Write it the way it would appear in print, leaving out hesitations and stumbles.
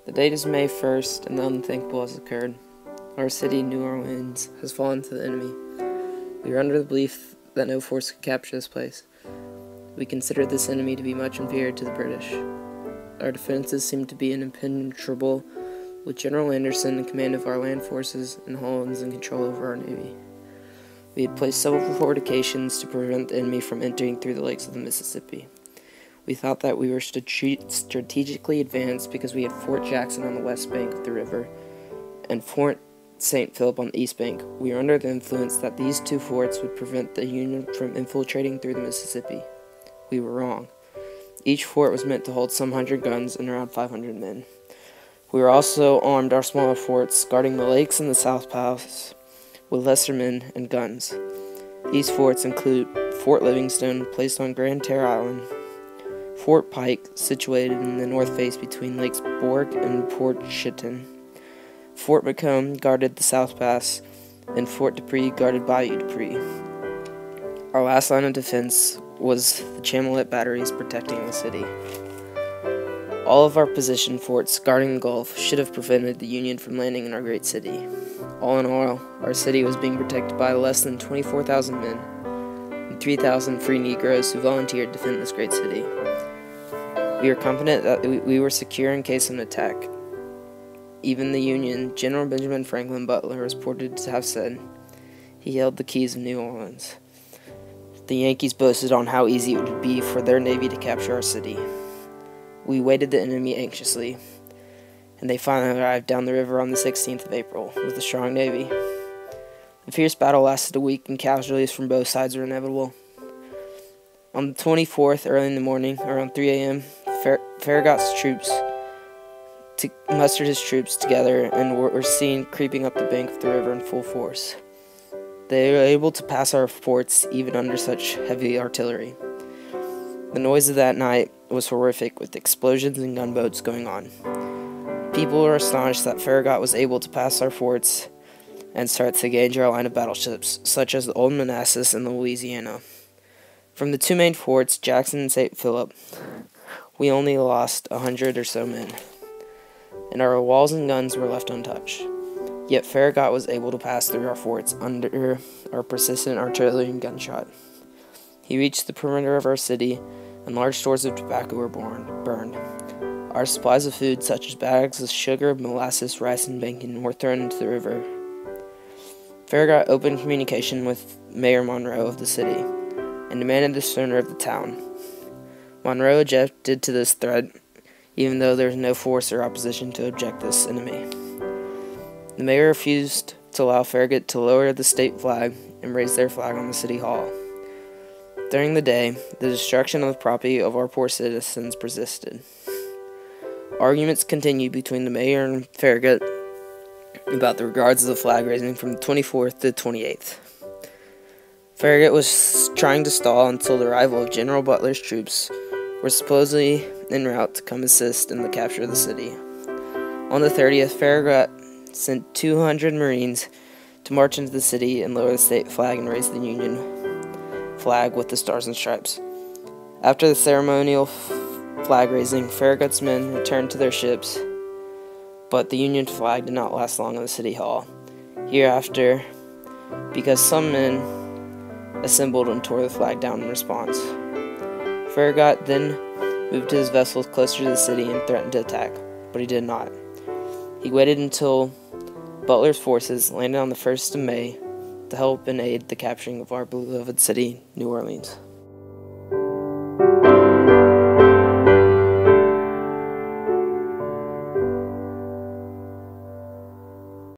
The date is May 1st, and the unthinkable has occurred. Our city, New Orleans, has fallen to the enemy. We are under the belief that no force could capture this place. We consider this enemy to be much inferior to the British. Our defenses seem to be impenetrable, with General Anderson in command of our land forces and Hollands in control over our navy. We had placed several fortifications to prevent the enemy from entering through the lakes of the Mississippi. We thought that we were strategically advanced because we had Fort Jackson on the west bank of the river and Fort St. Philip on the east bank. We were under the influence that these two forts would prevent the Union from infiltrating through the Mississippi. We were wrong. Each fort was meant to hold some 100 guns and around 500 men. We were also armed our smaller forts, guarding the lakes and the South Pass with lesser men and guns. These forts include Fort Livingstone, placed on Grand Terre Island, Fort Pike, situated in the north face between Lakes Bourke and Port Chiton, Fort Macomb guarded the South Pass, and Fort Dupree guarded Bayou Dupree. Our last line of defense was the Chamelet batteries protecting the city. All of our position forts guarding the Gulf should have prevented the Union from landing in our great city. All in all, our city was being protected by less than 24,000 men and 3,000 free Negroes who volunteered to defend this great city. We were confident that we were secure in case of an attack. Even the Union, General Benjamin Franklin Butler, was reported to have said he held the keys of New Orleans. The Yankees boasted on how easy it would be for their navy to capture our city. We waited the enemy anxiously, and they finally arrived down the river on the 16th of April with a strong navy. The fierce battle lasted a week, and casualties from both sides were inevitable. On the 24th, early in the morning, around 3 a.m., Farragut's troops mustered his troops together and were seen creeping up the bank of the river in full force. They were able to pass our forts even under such heavy artillery. The noise of that night was horrific, with explosions and gunboats going on. People were astonished that Farragut was able to pass our forts and start to engage our line of battleships, such as the Old Manassas and the Louisiana. From the two main forts, Jackson and St. Philip, we only lost 100 or so men, and our walls and guns were left untouched. Yet Farragut was able to pass through our forts under our persistent artillery and gunshot. He reached the perimeter of our city, and large stores of tobacco were burned. Our supplies of food, such as bags of sugar, molasses, rice, and bacon, were thrown into the river. Farragut opened communication with Mayor Monroe of the city and demanded the surrender of the town. Monroe objected to this threat, even though there was no force or opposition to object this enemy. The mayor refused to allow Farragut to lower the state flag and raise their flag on the city hall. During the day, the destruction of the property of our poor citizens persisted. Arguments continued between the mayor and Farragut about the regards of the flag raising from the 24th to the 28th. Farragut was trying to stall until the arrival of General Butler's troops were supposedly en route to come assist in the capture of the city. On the 30th, Farragut sent 200 Marines to march into the city and lower the state flag and raise the Union flag with the stars and stripes. After the ceremonial flag raising, Farragut's men returned to their ships, but the Union flag did not last long in the city hall. Hereafter, because some men assembled and tore the flag down in response. Farragut then moved his vessels closer to the city and threatened to attack, but he did not. He waited until Butler's forces landed on the 1st of May to help and aid the capturing of our beloved city, New Orleans.